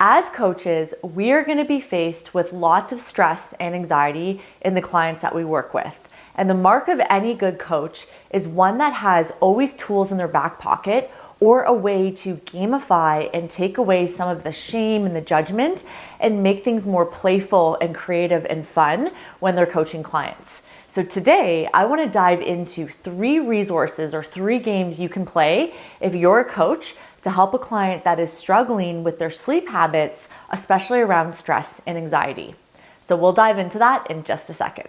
As coaches, we are going to be faced with lots of stress and anxiety in the clients that we work with. And the mark of any good coach is one that has always tools in their back pocket or a way to gamify and take away some of the shame and the judgment and make things more playful and creative and fun when they're coaching clients. So today, I want to dive into 3 resources or 3 games you can play if you're a coach to help a client that is struggling with their sleep habits, especially around stress and anxiety. So we'll dive into that in just a second.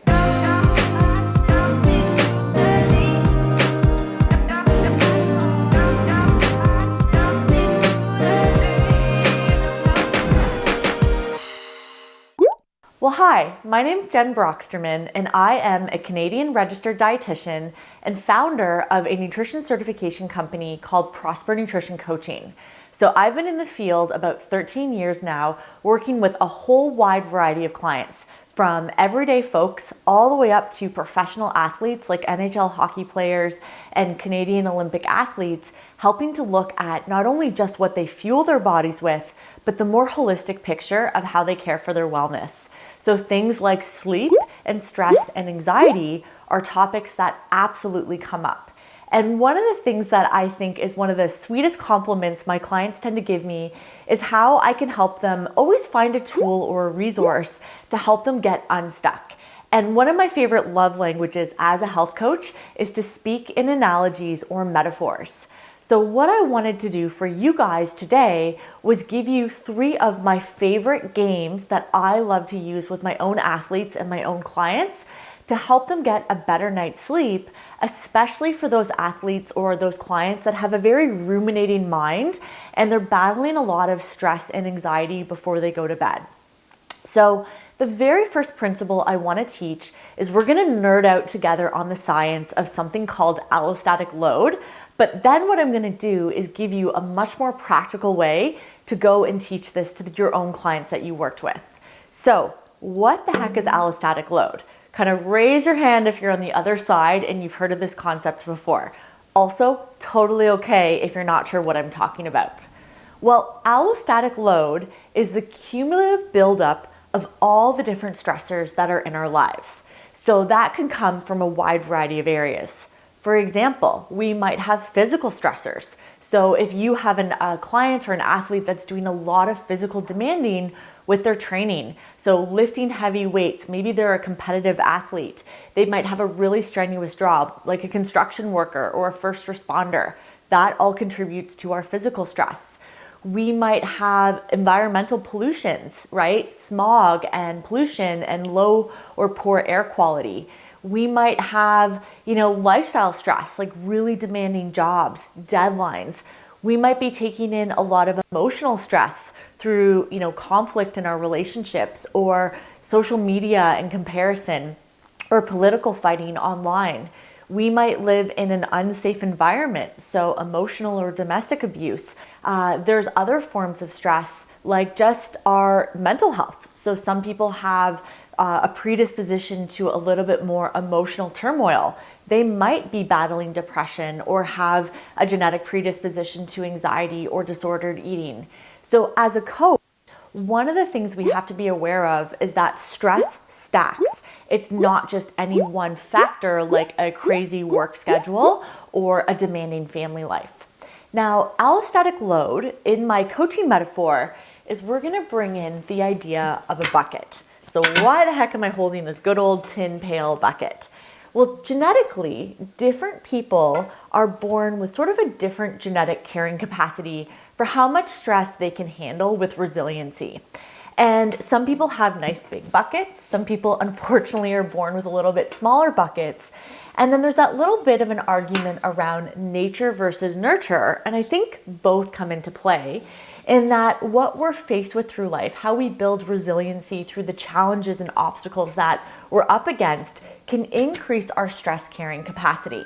Well, hi, my name's Jen Broxterman, and I am a Canadian registered dietitian and founder of a nutrition certification company called Prosper Nutrition Coaching. So I've been in the field about 13 years now, working with a whole wide variety of clients, from everyday folks all the way up to professional athletes like NHL hockey players and Canadian Olympic athletes, helping to look at not only just what they fuel their bodies with, but the more holistic picture of how they care for their wellness. So things like sleep and stress and anxiety are topics that absolutely come up. And one of the things that I think is one of the sweetest compliments my clients tend to give me is how I can help them always find a tool or a resource to help them get unstuck. And one of my favorite love languages as a health coach is to speak in analogies or metaphors. So what I wanted to do for you guys today was give you 3 of my favorite games that I love to use with my own athletes and my own clients to help them get a better night's sleep, especially for those athletes or those clients that have a very ruminating mind and they're battling a lot of stress and anxiety before they go to bed. So the very first principle I want to teach is we're going to nerd out together on the science of something called allostatic load. But then what I'm going to do is give you a much more practical way to go and teach this to your own clients that you worked with. So what the heck is allostatic load? Kind of raise your hand if you're on the other side and you've heard of this concept before. Also, totally okay if you're not sure what I'm talking about. Well, allostatic load is the cumulative buildup of all the different stressors that are in our lives. So that can come from a wide variety of areas. For example, we might have physical stressors. So if you have a client or an athlete that's doing a lot of physical demanding with their training, so lifting heavy weights, maybe they're a competitive athlete, they might have a really strenuous job like a construction worker or a first responder. That all contributes to our physical stress. We might have environmental pollutions, right? Smog and pollution and low or poor air quality. We might have, lifestyle stress, like really demanding jobs, deadlines. We might be taking in a lot of emotional stress through, conflict in our relationships or social media and comparison or political fighting online. We might live in an unsafe environment, so emotional or domestic abuse. There's other forms of stress, like just our mental health. So some people have a predisposition to a little bit more emotional turmoil. They might be battling depression or have a genetic predisposition to anxiety or disordered eating. So as a coach, one of the things we have to be aware of is that stress stacks. It's not just any one factor like a crazy work schedule or a demanding family life. Now, allostatic load, in my coaching metaphor, is we're going to bring in the idea of a bucket. So why the heck am I holding this good old tin pail bucket? Well, genetically, different people are born with sort of a different genetic carrying capacity for how much stress they can handle with resiliency. And some people have nice big buckets. Some people, unfortunately, are born with a little bit smaller buckets. And then there's that little bit of an argument around nature versus nurture. And I think both come into play in that what we're faced with through life, how we build resiliency through the challenges and obstacles that we're up against, can increase our stress carrying capacity.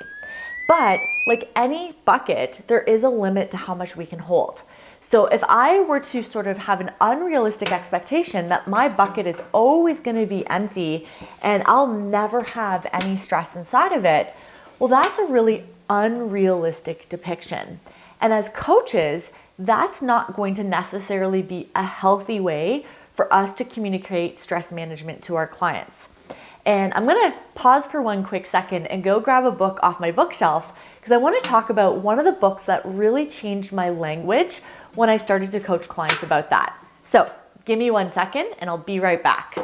But like any bucket, there is a limit to how much we can hold. So if I were to sort of have an unrealistic expectation that my bucket is always going to be empty and I'll never have any stress inside of it, well, that's a really unrealistic depiction. And as coaches, that's not going to necessarily be a healthy way for us to communicate stress management to our clients. And I'm going to pause for one quick second and go grab a book off my bookshelf because I want to talk about one of the books that really changed my language when I started to coach clients about that. So give me 1 second and I'll be right back.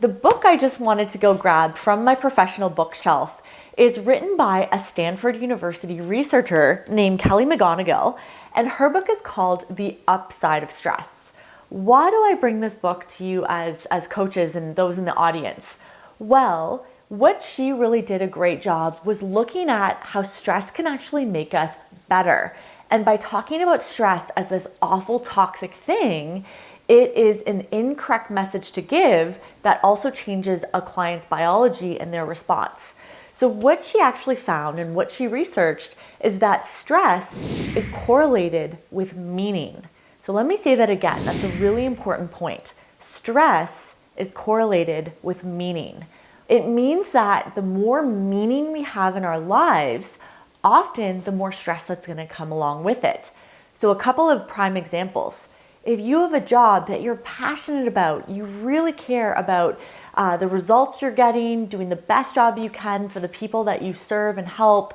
The book I just wanted to go grab from my professional bookshelf is written by a Stanford University researcher named Kelly McGonigal, and her book is called The Upside of Stress. Why do I bring this book to you as coaches and those in the audience? Well, what she really did a great job was looking at how stress can actually make us better. And by talking about stress as this awful toxic thing, it is an incorrect message to give that also changes a client's biology and their response. So what she actually found and what she researched is that stress is correlated with meaning. So let me say that again. That's a really important point. Stress is correlated with meaning. It means that the more meaning we have in our lives, often the more stress that's going to come along with it. So a couple of prime examples. If you have a job that you're passionate about, you really care about the results you're getting, doing the best job you can for the people that you serve and help,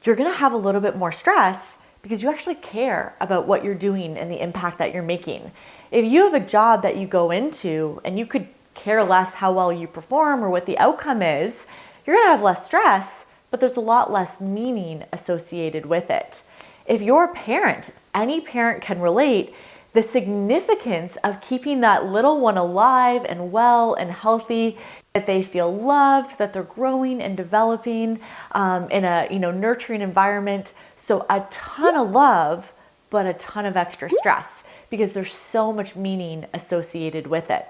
you're going to have a little bit more stress because you actually care about what you're doing and the impact that you're making. If you have a job that you go into and you could care less how well you perform or what the outcome is, you're going to have less stress, but there's a lot less meaning associated with it. If you're a parent, any parent can relate, the significance of keeping that little one alive and well and healthy, that they feel loved, that they're growing and developing in a nurturing environment. So a ton of love, but a ton of extra stress because there's so much meaning associated with it.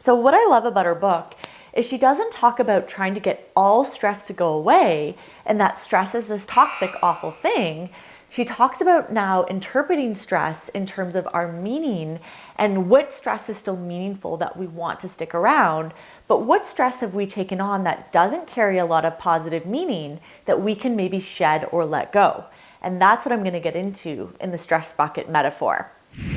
So what I love about her book is she doesn't talk about trying to get all stress to go away and that stress is this toxic, awful thing. She talks about now interpreting stress in terms of our meaning and what stress is still meaningful that we want to stick around, but what stress have we taken on that doesn't carry a lot of positive meaning that we can maybe shed or let go. And that's what I'm going to get into in the stress bucket metaphor.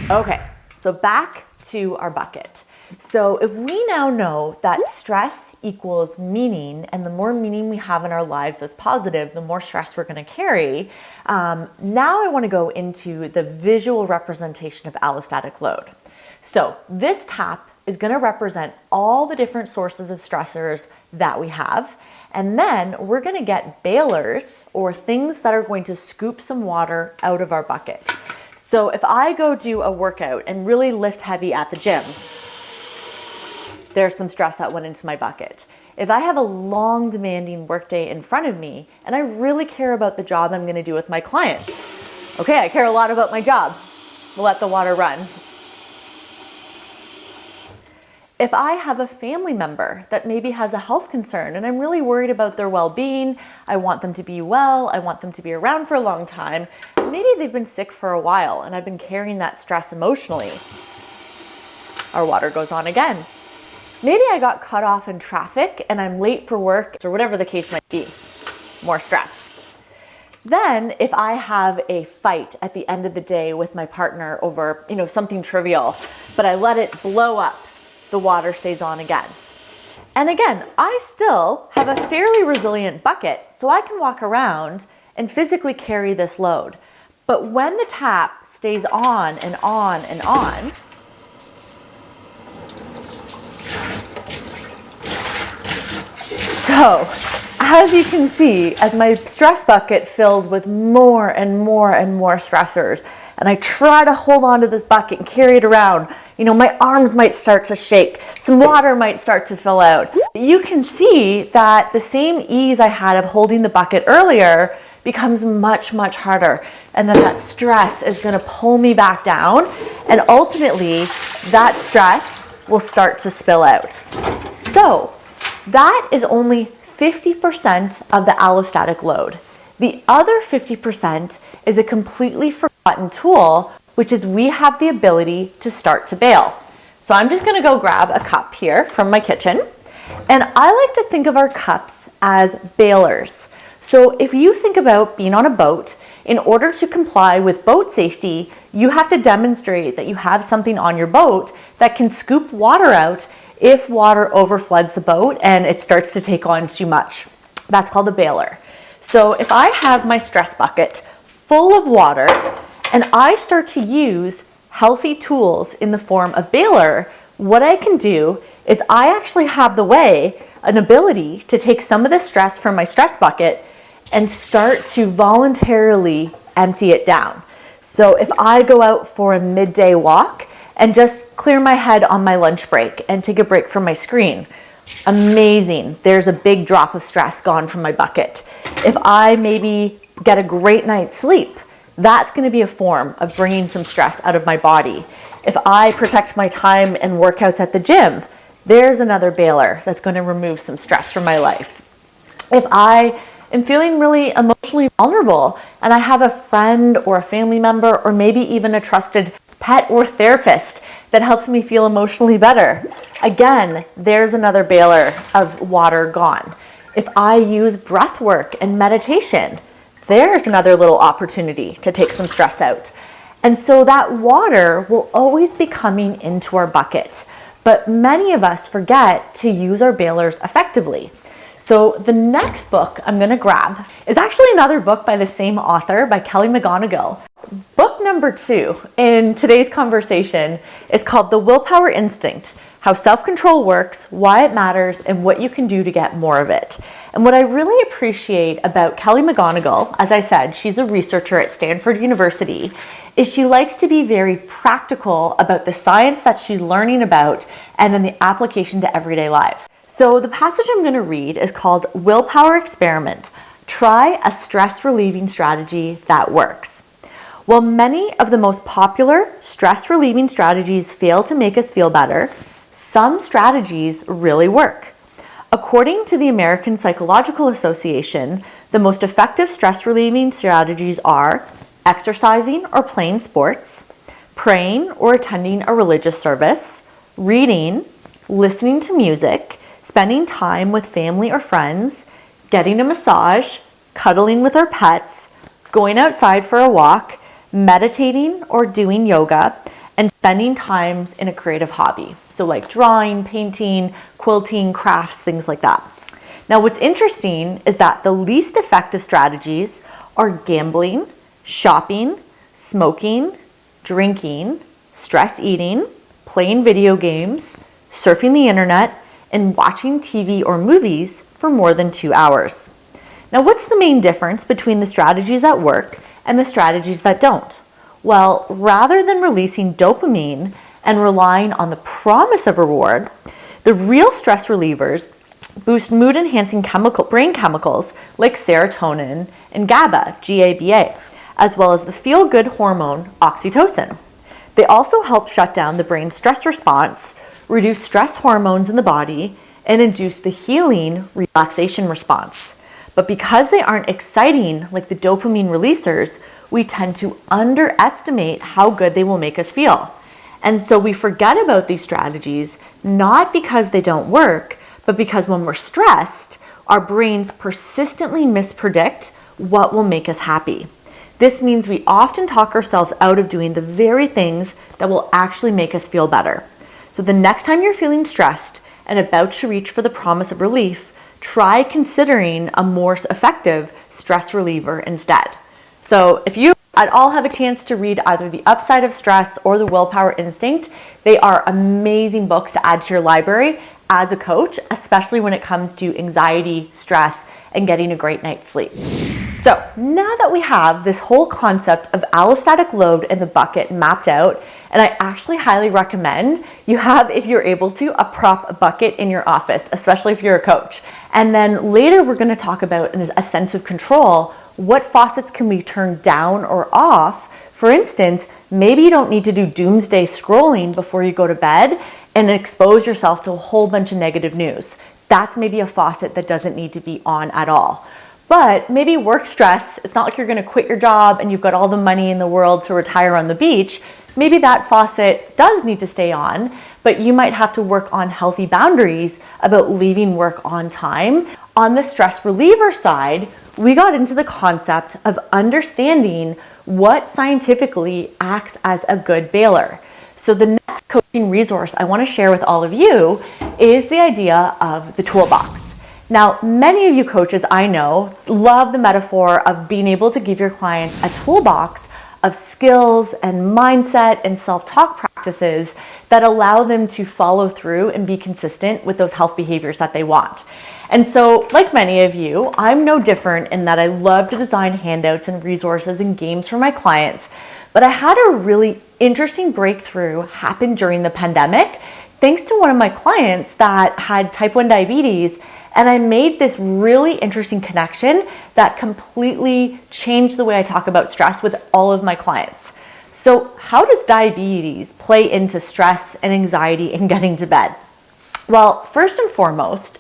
Okay, so back to our bucket. So if we now know that stress equals meaning, and the more meaning we have in our lives that's positive, the more stress we're going to carry, now I want to go into the visual representation of allostatic load. So this tap is going to represent all the different sources of stressors that we have. And then we're going to get bailers or things that are going to scoop some water out of our bucket. So if I go do a workout and really lift heavy at the gym, there's some stress that went into my bucket. If I have a long, demanding workday in front of me and I really care about the job I'm going to do with my clients, okay, I care a lot about my job. We'll let the water run. If I have a family member that maybe has a health concern and I'm really worried about their well-being, I want them to be well, I want them to be around for a long time, maybe they've been sick for a while and I've been carrying that stress emotionally, our water goes on again. Maybe I got cut off in traffic and I'm late for work or whatever the case might be. More stress. Then if I have a fight at the end of the day with my partner over, something trivial, but I let it blow up, the water stays on again. And again, I still have a fairly resilient bucket, so I can walk around and physically carry this load. But when the tap stays on and on and on, so, as you can see, as my stress bucket fills with more and more and more stressors, and I try to hold on to this bucket and carry it around, my arms might start to shake, some water might start to fill out. You can see that the same ease I had of holding the bucket earlier becomes much, much harder. And then that stress is going to pull me back down, and ultimately that stress will start to spill out. So, that is only 50% of the allostatic load. The other 50% is a completely forgotten tool, which is we have the ability to start to bail. So I'm just going to go grab a cup here from my kitchen. And I like to think of our cups as bailers. So if you think about being on a boat, in order to comply with boat safety, you have to demonstrate that you have something on your boat that can scoop water out if water overfloods the boat and it starts to take on too much. That's called a bailer. So if I have my stress bucket full of water and I start to use healthy tools in the form of bailer, what I can do is I actually have an ability to take some of the stress from my stress bucket and start to voluntarily empty it down. So if I go out for a midday walk and just clear my head on my lunch break and take a break from my screen, amazing. There's a big drop of stress gone from my bucket. If I maybe get a great night's sleep, that's going to be a form of bringing some stress out of my body. If I protect my time and workouts at the gym, there's another bailer that's going to remove some stress from my life. If I am feeling really emotionally vulnerable and I have a friend or a family member or maybe even a trusted pet or therapist that helps me feel emotionally better, again, there's another bailer of water gone. If I use breath work and meditation, there's another little opportunity to take some stress out. And so that water will always be coming into our bucket. But many of us forget to use our bailers effectively. So the next book I'm going to grab is actually another book by the same author, by Kelly McGonigal. Book number 2 in today's conversation is called The Willpower Instinct: How Self-Control Works, Why It Matters, and What You Can Do to Get More of It. And what I really appreciate about Kelly McGonigal, as I said, she's a researcher at Stanford University, is she likes to be very practical about the science that she's learning about and then the application to everyday lives. So the passage I'm going to read is called Willpower Experiment: Try a Stress Relieving Strategy That Works. While many of the most popular stress relieving strategies fail to make us feel better, some strategies really work. According to the American Psychological Association, the most effective stress relieving strategies are exercising or playing sports, praying or attending a religious service, reading, listening to music, spending time with family or friends, getting a massage, cuddling with our pets, going outside for a walk, meditating or doing yoga, and spending times in a creative hobby. So like drawing, painting, quilting, crafts, things like that. Now what's interesting is that the least effective strategies are gambling, shopping, smoking, drinking, stress eating, playing video games, surfing the internet, and watching TV or movies for more than 2 hours. Now what's the main difference between the strategies that work and the strategies that don't? Well, rather than releasing dopamine and relying on the promise of reward, the real stress relievers boost mood-enhancing brain chemicals like serotonin and GABA, G-A-B-A, as well as the feel-good hormone oxytocin. They also help shut down the brain's stress response, reduce stress hormones in the body, and induce the healing relaxation response. But because they aren't exciting like the dopamine releasers, we tend to underestimate how good they will make us feel. And so we forget about these strategies, not because they don't work, but because when we're stressed, our brains persistently mispredict what will make us happy. This means we often talk ourselves out of doing the very things that will actually make us feel better. So the next time you're feeling stressed and about to reach for the promise of relief, try considering a more effective stress reliever instead. So if you at all have a chance to read either The Upside of Stress or The Willpower Instinct, they are amazing books to add to your library as a coach, especially when it comes to anxiety, stress, and getting a great night's sleep. So now that we have this whole concept of allostatic load in the bucket mapped out, and I actually highly recommend you have, if you're able to, a prop bucket in your office, especially if you're a coach. And then later we're going to talk about a sense of control. What faucets can we turn down or off? For instance, maybe you don't need to do doomsday scrolling before you go to bed and expose yourself to a whole bunch of negative news. That's maybe a faucet that doesn't need to be on at all. But maybe work stress, it's not like you're going to quit your job and you've got all the money in the world to retire on the beach. Maybe that faucet does need to stay on, but you might have to work on healthy boundaries about leaving work on time. On the stress reliever side, we got into the concept of understanding what scientifically acts as a good bailer. So the next coaching resource I want to share with all of you is the idea of the toolbox. Now, many of you coaches I know love the metaphor of being able to give your clients a toolbox of skills and mindset and self-talk practices that allow them to follow through and be consistent with those health behaviors that they want. And so, like many of you, I'm no different in that I love to design handouts and resources and games for my clients. But I had a really interesting breakthrough happen during the pandemic, thanks to one of my clients that had type 1 diabetes. And I made this really interesting connection that completely changed the way I talk about stress with all of my clients. So how does diabetes play into stress and anxiety and getting to bed? Well, first and foremost,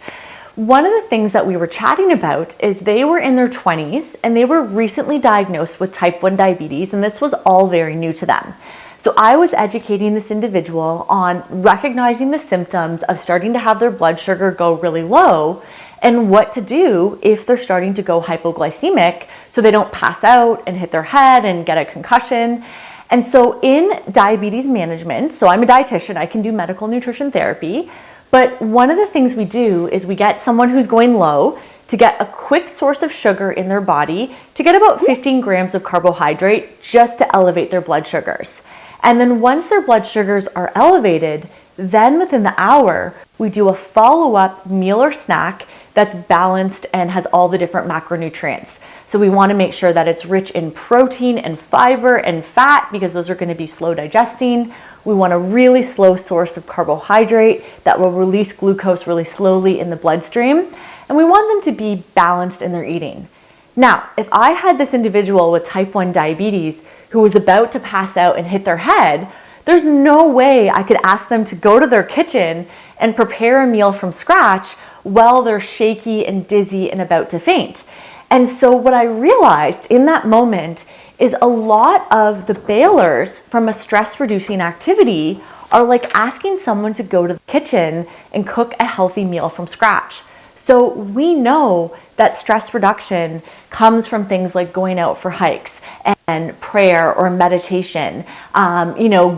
one of the things that we were chatting about is they were in their 20s and they were recently diagnosed with type 1 diabetes, and this was all very new to them. So I was educating this individual on recognizing the symptoms of starting to have their blood sugar go really low and what to do if they're starting to go hypoglycemic so they don't pass out and hit their head and get a concussion. And so in diabetes management, so I'm a dietitian, I can do medical nutrition therapy, but one of the things we do is we get someone who's going low to get a quick source of sugar in their body to get about 15 grams of carbohydrate just to elevate their blood sugars. And then once their blood sugars are elevated, then within the hour, we do a follow-up meal or snack that's balanced and has all the different macronutrients. So we want to make sure that it's rich in protein and fiber and fat because those are going to be slow digesting. We want a really slow source of carbohydrate that will release glucose really slowly in the bloodstream. And we want them to be balanced in their eating. Now, if I had this individual with type 1 diabetes who was about to pass out and hit their head, there's no way I could ask them to go to their kitchen and prepare a meal from scratch while they're shaky and dizzy and about to faint. And so what I realized in that moment is a lot of the bailers from a stress-reducing activity are like asking someone to go to the kitchen and cook a healthy meal from scratch. So we know that stress reduction comes from things like going out for hikes and prayer or meditation,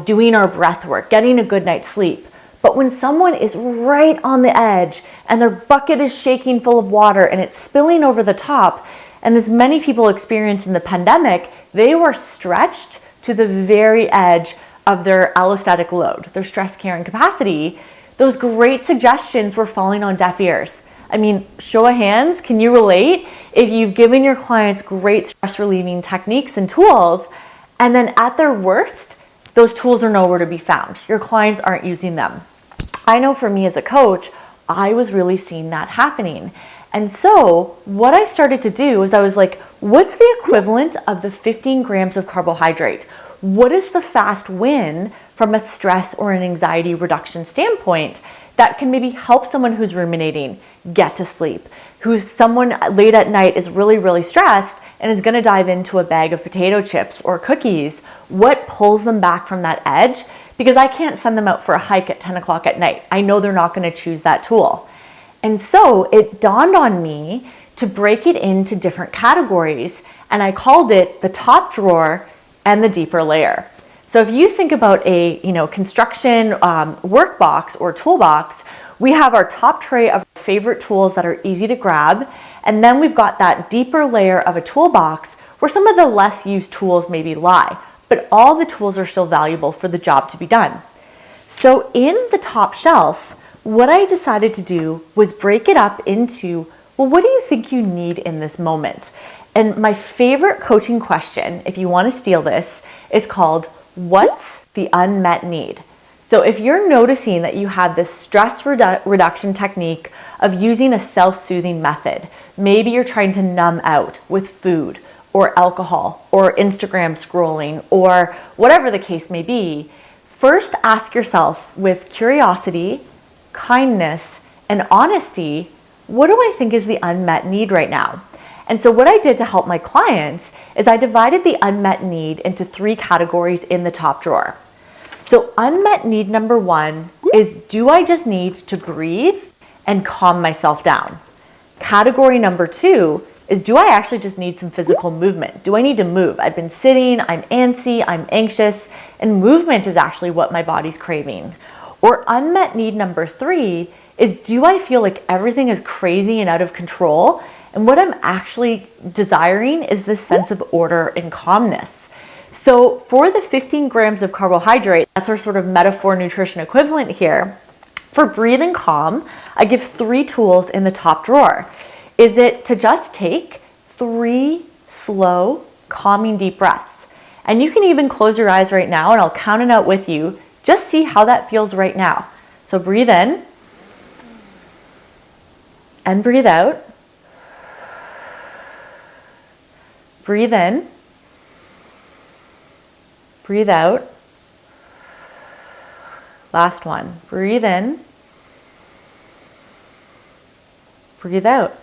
doing our breath work, getting a good night's sleep. But when someone is right on the edge and their bucket is shaking full of water and it's spilling over the top, and as many people experienced in the pandemic, they were stretched to the very edge of their allostatic load, their stress carrying capacity, those great suggestions were falling on deaf ears. I mean, show of hands, can you relate? If you've given your clients great stress relieving techniques and tools, and then at their worst, those tools are nowhere to be found. Your clients aren't using them. I know for me as a coach, I was really seeing that happening. And so what I started to do is I was like, what's the equivalent of the 15 grams of carbohydrate? What is the fast win from a stress or an anxiety reduction standpoint that can maybe help someone who's ruminating get to sleep, who's someone late at night is really, really stressed and is going to dive into a bag of potato chips or cookies? What pulls them back from that edge? Because I can't send them out for a hike at 10 o'clock at night. I know they're not going to choose that tool. And so it dawned on me to break it into different categories, and I called it the top drawer and the deeper layer. So if you think about a construction workbox or toolbox, we have our top tray of favorite tools that are easy to grab, and then we've got that deeper layer of a toolbox where some of the less used tools maybe lie, but all the tools are still valuable for the job to be done. So in the top shelf, what I decided to do was break it up into, well, what do you think you need in this moment? And my favorite coaching question, if you want to steal this, is called, what's the unmet need? So if you're noticing that you have this stress reduction technique of using a self-soothing method, maybe you're trying to numb out with food or alcohol or Instagram scrolling or whatever the case may be, first ask yourself with curiosity, kindness, and honesty, what do I think is the unmet need right now? And so what I did to help my clients is I divided the unmet need into 3 categories in the top drawer. So unmet need number 1 is, do I just need to breathe and calm myself down? Category number 2 is, do I actually just need some physical movement? Do I need to move? I've been sitting, I'm antsy, I'm anxious, and movement is actually what my body's craving. Or unmet need number 3 is, do I feel like everything is crazy and out of control? And what I'm actually desiring is this sense of order and calmness. So for the 15 grams of carbohydrate, that's our sort of metaphor nutrition equivalent here. For breathe and calm, I give 3 tools in the top drawer. Is it to just take 3 slow, calming deep breaths? And you can even close your eyes right now and I'll count it out with you. Just see how that feels right now. So breathe in and breathe out. Breathe in, breathe out. Last one. Breathe in, breathe out.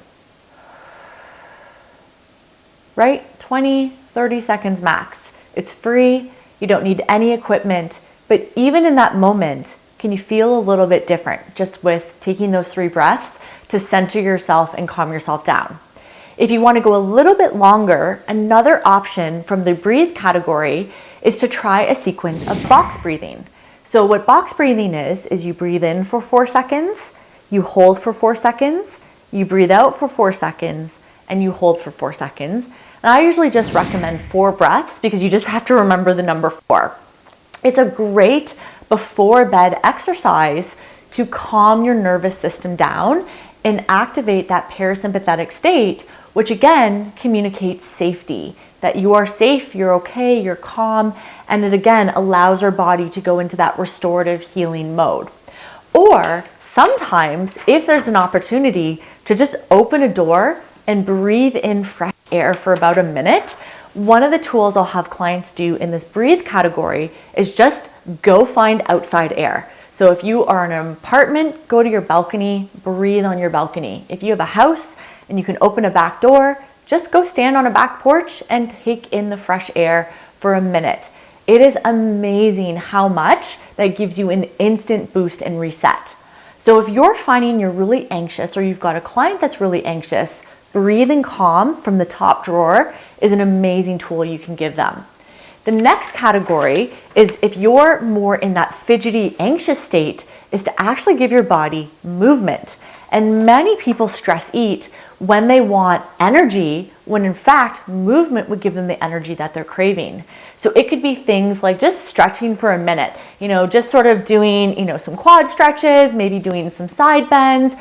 Right? 20, 30 seconds max. It's free. You don't need any equipment. But even in that moment, can you feel a little bit different just with taking those 3 breaths to center yourself and calm yourself down? If you want to go a little bit longer, another option from the breathe category is to try a sequence of box breathing. So what box breathing is you breathe in for 4 seconds, you hold for 4 seconds, you breathe out for 4 seconds, and you hold for 4 seconds. And I usually just recommend 4 breaths because you just have to remember the number 4. It's a great before bed exercise to calm your nervous system down and activate that parasympathetic state, which again communicates safety, that you are safe, you're okay, you're calm, and it again allows our body to go into that restorative healing mode. Or sometimes if there's an opportunity to just open a door and breathe in fresh air for about a minute, one of the tools I'll have clients do in this breathe category is just go find outside air. So if you are in an apartment, go to your balcony, breathe on your balcony. If you have a house and you can open a back door, just go stand on a back porch and take in the fresh air for a minute. It is amazing how much that gives you an instant boost and reset. So if you're finding you're really anxious or you've got a client that's really anxious, breathe and calm from the top drawer is an amazing tool you can give them. The next category is, if you're more in that fidgety, anxious state, is to actually give your body movement. And many people stress eat when they want energy, when in fact, movement would give them the energy that they're craving. So it could be things like just stretching for a minute, just sort of doing, some quad stretches, maybe doing some side bends,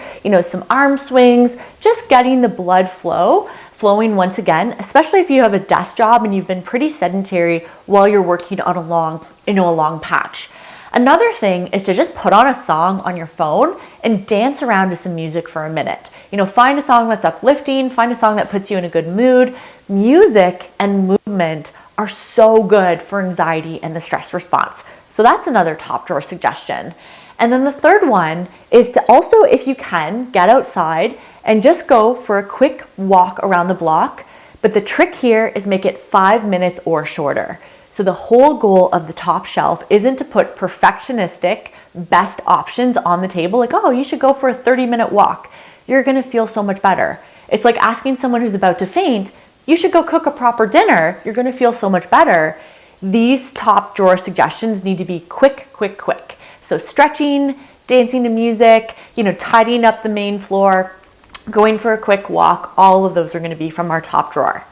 some arm swings, just getting the blood flowing once again, especially if you have a desk job and you've been pretty sedentary while you're working on a long patch. Another thing is to just put on a song on your phone and dance around to some music for a minute. Find a song that's uplifting, find a song that puts you in a good mood. Music and movement are so good for anxiety and the stress response. So that's another top drawer suggestion. And then the third one is to also, if you can, get outside and just go for a quick walk around the block. But the trick here is make it 5 minutes or shorter. So the whole goal of the top shelf isn't to put perfectionistic best options on the table, like, oh, you should go for a 30-minute walk. You're gonna feel so much better. It's like asking someone who's about to faint, you should go cook a proper dinner. You're gonna feel so much better. These top drawer suggestions need to be quick. So stretching, dancing to music, tidying up the main floor, going for a quick walk, all of those are gonna be from our top drawer.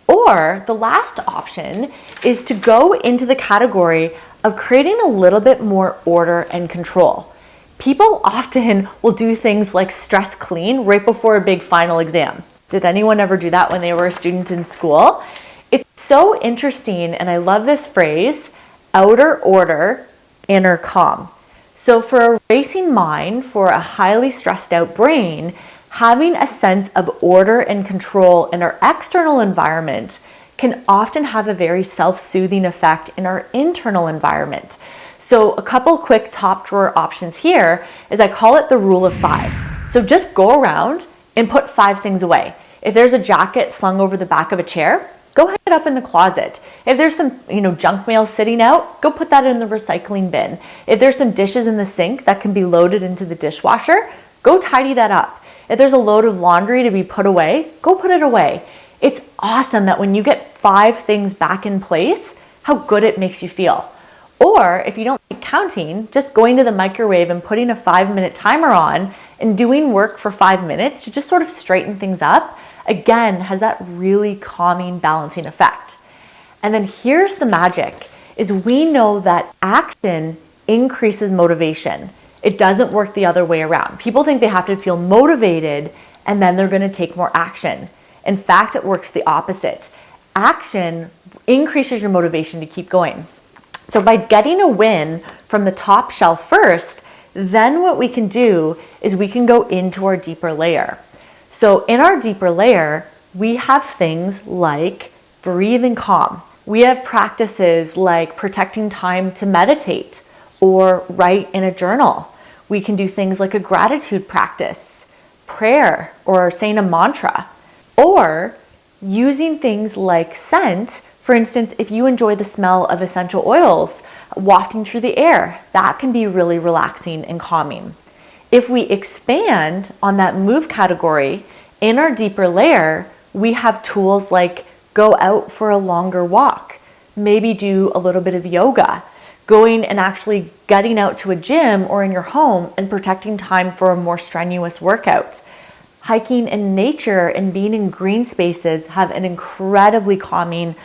Or the last option is to go into the category of creating a little bit more order and control. People often will do things like stress clean right before a big final exam. Did anyone ever do that when they were a student in school? It's so interesting, and I love this phrase, outer order, inner calm. So for a racing mind, for a highly stressed out brain, having a sense of order and control in our external environment can often have a very self-soothing effect in our internal environment. So a couple quick top drawer options here is, I call it the rule of 5. So just go around and put 5 things away. If there's a jacket slung over the back of a chair, go hang it up in the closet. If there's some, junk mail sitting out, go put that in the recycling bin. If there's some dishes in the sink that can be loaded into the dishwasher, go tidy that up. If there's a load of laundry to be put away, go put it away. It's awesome that when you get 5 things back in place, how good it makes you feel. Or if you don't like counting, just going to the microwave and putting a 5-minute timer on and doing work for 5 minutes to just sort of straighten things up, again, has that really calming, balancing effect. And then here's the magic, is we know that action increases motivation. It doesn't work the other way around. People think they have to feel motivated and then they're going to take more action. In fact, it works the opposite. Action increases your motivation to keep going. So by getting a win from the top shelf first, then what we can do is we can go into our deeper layer. So in our deeper layer, we have things like breathe and calm. We have practices like protecting time to meditate or write in a journal. We can do things like a gratitude practice, prayer, or saying a mantra, or using things like scent. For instance, if you enjoy the smell of essential oils wafting through the air, that can be really relaxing and calming. If we expand on that move category, in our deeper layer, we have tools like go out for a longer walk, maybe do a little bit of yoga, going and actually getting out to a gym or in your home and protecting time for a more strenuous workout. Hiking in nature and being in green spaces have an incredibly calming,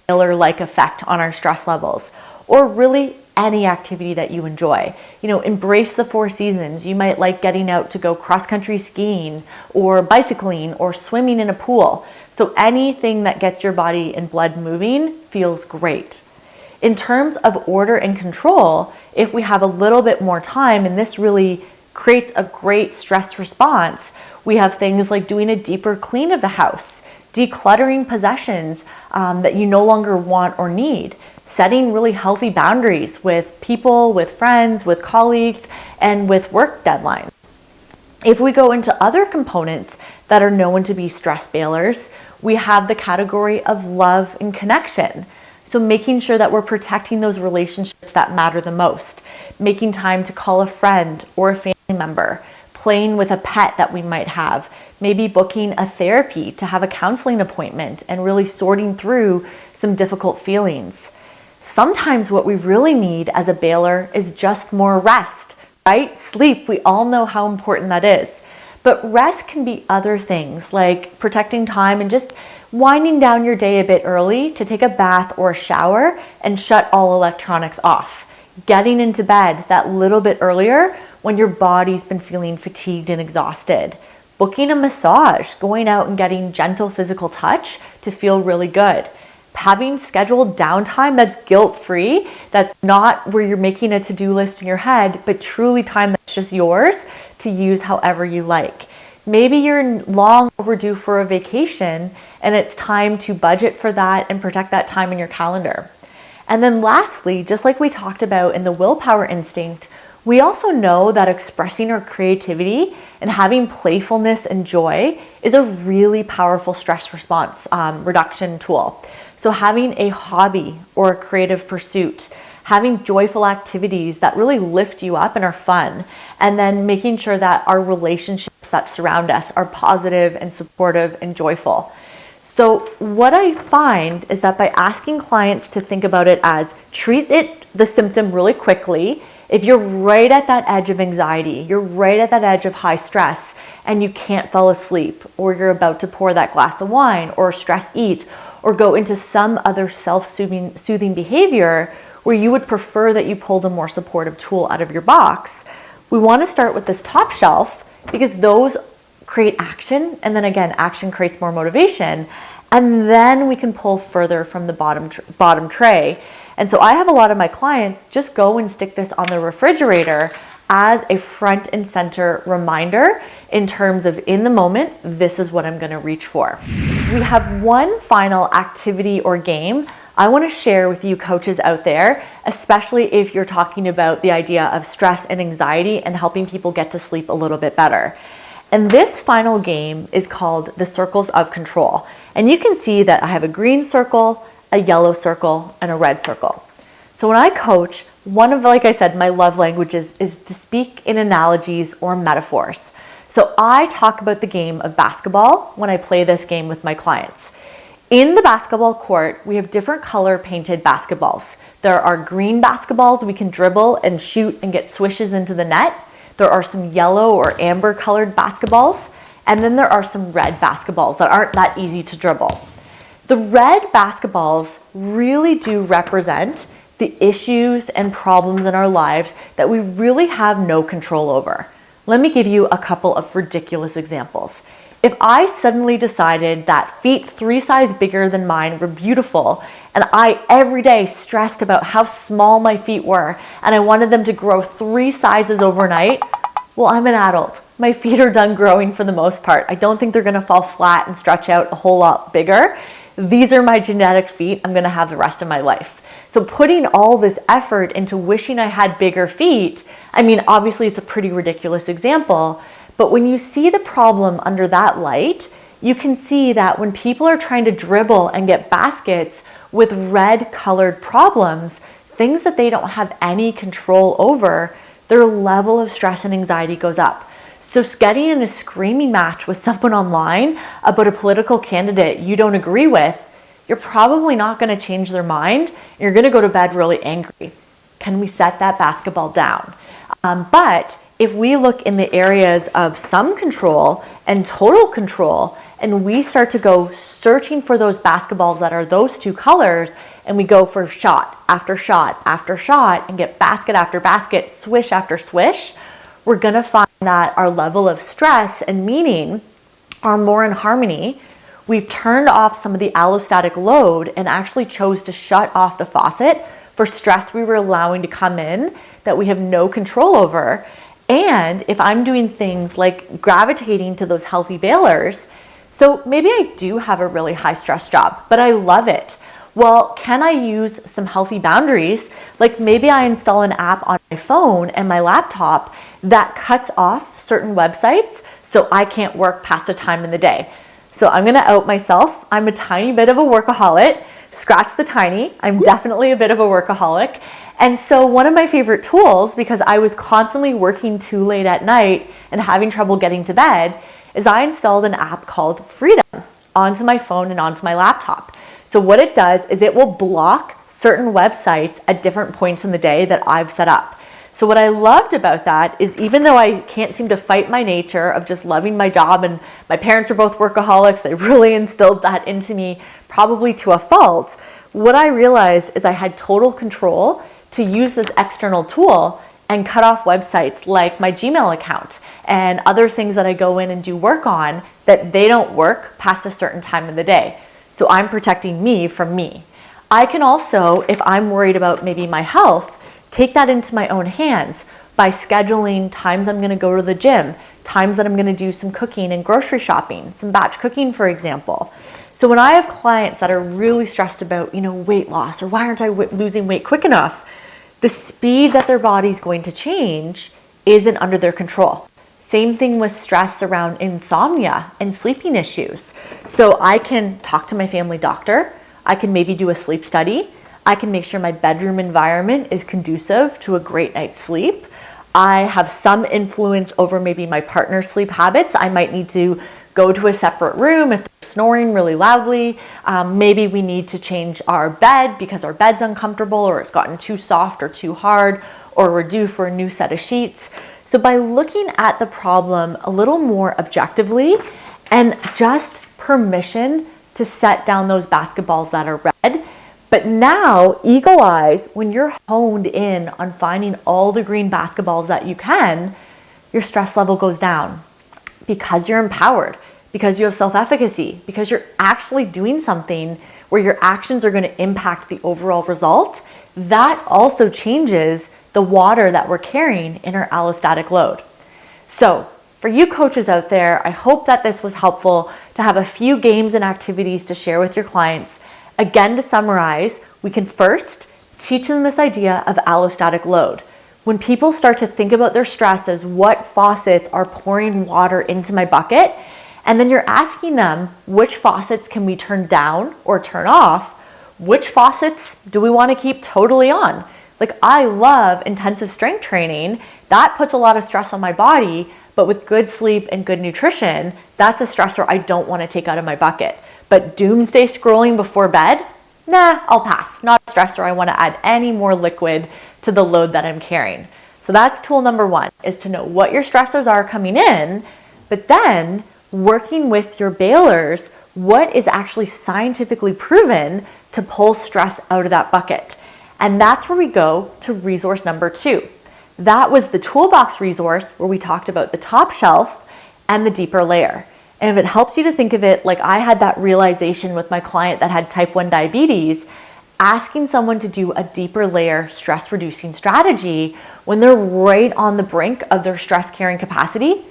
Baylor-like effect on our stress levels, or really any activity that you enjoy. Embrace the 4 seasons. You might like getting out to go cross-country skiing or bicycling or swimming in a pool. So anything that gets your body and blood moving feels great. In terms of order and control, if we have a little bit more time, and this really creates a great stress response, we have things like doing a deeper clean of the house, decluttering possessions that you no longer want or need, setting really healthy boundaries with people, with friends, with colleagues, and with work deadlines. If we go into other components that are known to be stress bailers, we have the category of love and connection. So making sure that we're protecting those relationships that matter the most, making time to call a friend or a family member, playing with a pet that we might have, maybe booking a therapy to have a counseling appointment and really sorting through some difficult feelings. Sometimes what we really need as a bailer is just more rest, right? Sleep, we all know how important that is. But rest can be other things like protecting time and just winding down your day a bit early to take a bath or a shower and shut all electronics off. Getting into bed that little bit earlier when your body's been feeling fatigued and exhausted. Booking a massage, going out and getting gentle physical touch to feel really good. Having scheduled downtime that's guilt-free, that's not where you're making a to-do list in your head, but truly time that's just yours to use however you like. Maybe you're long overdue for a vacation and it's time to budget for that and protect that time in your calendar. And then lastly, just like we talked about in the willpower instinct, we also know that expressing our creativity and having playfulness and joy is a really powerful stress response reduction tool. So having a hobby or a creative pursuit, having joyful activities that really lift you up and are fun, and then making sure that our relationships that surround us are positive and supportive and joyful. So what I find is that by asking clients to think about it as treat the symptom really quickly. If you're right at that edge of anxiety, you're right at that edge of high stress and you can't fall asleep, or you're about to pour that glass of wine or stress eat, or go into some other self-soothing behavior where you would prefer that you pulled a more supportive tool out of your box, we want to start with this top shelf because those create action, and then again, action creates more motivation, and then we can pull further from the bottom tray. And so I have a lot of my clients just go and stick this on the refrigerator as a front and center reminder in terms of in the moment, this is what I'm going to reach for. We have one final activity or game I want to share with you coaches out there, especially if you're talking about the idea of stress and anxiety and helping people get to sleep a little bit better. And this final game is called the circles of control. And you can see that I have a green circle, a yellow circle, and a red circle. So when I coach, one of, like I said, my love languages is to speak in analogies or metaphors. So I talk about the game of basketball when I play this game with my clients. In the basketball court, we have different color painted basketballs. There are green basketballs we can dribble and shoot and get swishes into the net. There are some yellow or amber colored basketballs. And then there are some red basketballs that aren't that easy to dribble. The red basketballs really do represent the issues and problems in our lives that we really have no control over. Let me give you a couple of ridiculous examples. If I suddenly decided that feet 3 sizes bigger than mine were beautiful, and I every day stressed about how small my feet were, and I wanted them to grow 3 sizes overnight, well, I'm an adult. My feet are done growing for the most part. I don't think they're gonna fall flat and stretch out a whole lot bigger. These are my genetic feet I'm gonna have the rest of my life. So putting all this effort into wishing I had bigger feet, I mean, obviously it's a pretty ridiculous example, but when you see the problem under that light, you can see that when people are trying to dribble and get baskets with red colored problems, things that they don't have any control over, their level of stress and anxiety goes up. So getting in a screaming match with someone online about a political candidate you don't agree with, you're probably not going to change their mind. You're going to go to bed really angry. Can we set that basketball down? But if we look in the areas of some control and total control, and we start to go searching for those basketballs that are those 2 colors, and we go for shot after shot after shot and get basket after basket, swish after swish, we're gonna find that our level of stress and meaning are more in harmony. We've turned off some of the allostatic load and actually chose to shut off the faucet for stress we were allowing to come in that we have no control over. And if I'm doing things like gravitating to those healthy bailers, so maybe I do have a really high stress job, but I love it. Well, can I use some healthy boundaries? Like maybe I install an app on my phone and my laptop that cuts off certain websites so I can't work past a time in the day. So I'm gonna out myself. I'm a tiny bit of a workaholic. Scratch the tiny. I'm definitely a bit of a workaholic. And so one of my favorite tools, because I was constantly working too late at night and having trouble getting to bed, is I installed an app called Freedom onto my phone and onto my laptop. So what it does is it will block certain websites at different points in the day that I've set up. So what I loved about that is even though I can't seem to fight my nature of just loving my job, and my parents are both workaholics, they really instilled that into me probably to a fault, what I realized is I had total control to use this external tool and cut off websites like my Gmail account and other things that I go in and do work on that they don't work past a certain time of the day. So I'm protecting me from me. I can also, if I'm worried about maybe my health, take that into my own hands by scheduling times I'm going to go to the gym, times that I'm going to do some cooking and grocery shopping, some batch cooking, for example. So when I have clients that are really stressed about, weight loss, or why aren't I losing weight quick enough, the speed that their body's going to change isn't under their control. Same thing with stress around insomnia and sleeping issues. So I can talk to my family doctor. I can maybe do a sleep study. I can make sure my bedroom environment is conducive to a great night's sleep. I have some influence over maybe my partner's sleep habits. I might need to go to a separate room if they're snoring really loudly. Maybe we need to change our bed because our bed's uncomfortable or it's gotten too soft or too hard, or we're due for a new set of sheets. So by looking at the problem a little more objectively and just permission to set down those basketballs that are red. But now, eagle eyes, when you're honed in on finding all the green basketballs that you can, your stress level goes down because you're empowered, because you have self-efficacy, because you're actually doing something where your actions are going to impact the overall result. That also changes the water that we're carrying in our allostatic load. So for you coaches out there, I hope that this was helpful to have a few games and activities to share with your clients. Again, to summarize, we can first teach them this idea of allostatic load. When people start to think about their stress as what faucets are pouring water into my bucket, and then you're asking them which faucets can we turn down or turn off, which faucets do we want to keep totally on? Like, I love intensive strength training. That puts a lot of stress on my body, But with good sleep and good nutrition, that's a stressor I don't want to take out of my bucket. But doomsday scrolling before bed, nah, I'll pass. Not a stressor I want to add any more liquid to the load that I'm carrying. So that's tool number one, is to know what your stressors are coming in, but then working with your bailers, what is actually scientifically proven to pull stress out of that bucket. And that's where we go to resource number 2. That was the Toolbox resource where we talked about the top shelf and the deeper layer. And if it helps you to think of it like I had that realization with my client that had type 1 diabetes, asking someone to do a deeper layer stress reducing strategy when they're right on the brink of their stress carrying capacity,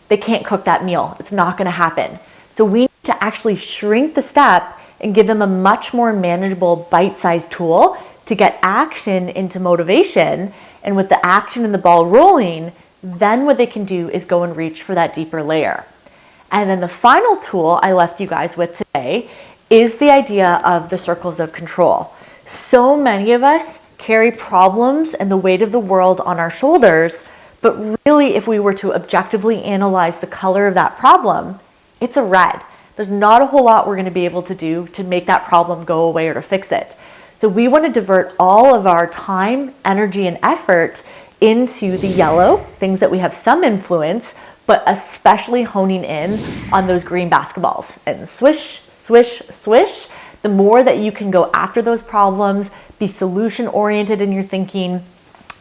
they can't cook that meal. It's not going to happen. So we need to actually shrink the step and give them a much more manageable bite-sized tool to get action into motivation. And with the action and the ball rolling, then what they can do is go and reach for that deeper layer. And then the final tool I left you guys with today is the idea of the circles of control. So many of us carry problems and the weight of the world on our shoulders, but really if we were to objectively analyze the color of that problem, it's a red. There's not a whole lot we're going to be able to do to make that problem go away or to fix it. So we want to divert all of our time, energy, and effort into the yellow, things that we have some influence, but especially honing in on those green basketballs. And swish, swish, swish. The more that you can go after those problems, be solution-oriented in your thinking,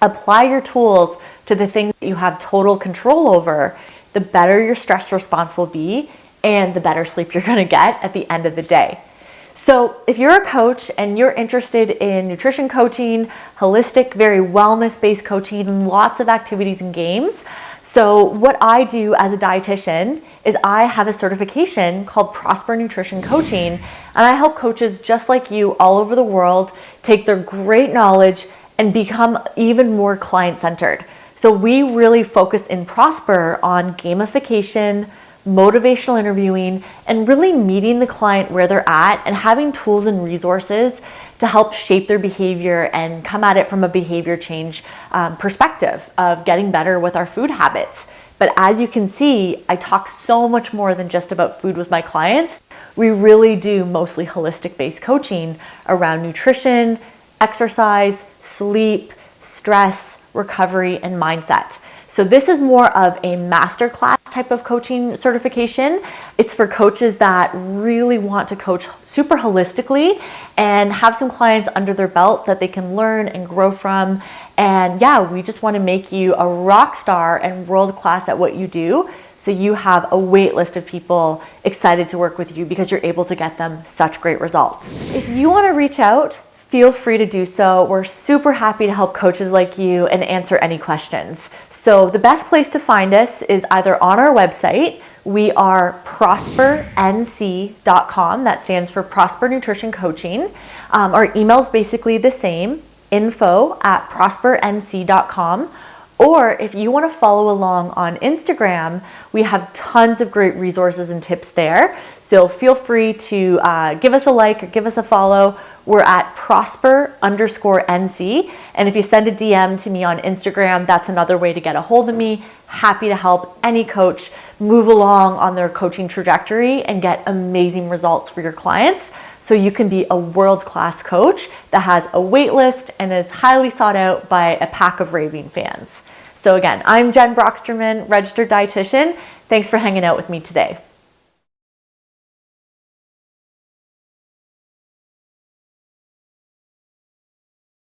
apply your tools to the things that you have total control over, the better your stress response will be and the better sleep you're going to get at the end of the day. So if you're a coach and you're interested in nutrition coaching, holistic, very wellness-based coaching, and lots of activities and games, so what I do as a dietitian is I have a certification called Prosper Nutrition Coaching, and I help coaches just like you all over the world take their great knowledge and become even more client-centered. So we really focus in Prosper on gamification, motivational interviewing, and really meeting the client where they're at and having tools and resources to help shape their behavior and come at it from a behavior change perspective of getting better with our food habits. But as you can see, I talk so much more than just about food with my clients. We really do mostly holistic-based coaching around nutrition, exercise, sleep, stress, recovery, and mindset. So this is more of a masterclass type of coaching certification. It's for coaches that really want to coach super holistically and have some clients under their belt that they can learn and grow from. And yeah, we just want to make you a rock star and world class at what you do, so you have a wait list of people excited to work with you because you're able to get them such great results. If you want to reach out, feel free to do so. We're super happy to help coaches like you and answer any questions. So the best place to find us is either on our website. We are prospernc.com. That stands for Prosper Nutrition Coaching. Our email is basically the same, info@prospernc.com. Or if you want to follow along on Instagram, we have tons of great resources and tips there. So feel free to give us a like or give us a follow. We're at prosper_NC. And if you send a DM to me on Instagram, that's another way to get a hold of me. Happy to help any coach move along on their coaching trajectory and get amazing results for your clients, so you can be a world-class coach that has a wait list and is highly sought out by a pack of raving fans. So again, I'm Jen Broxterman, registered dietitian. Thanks for hanging out with me today.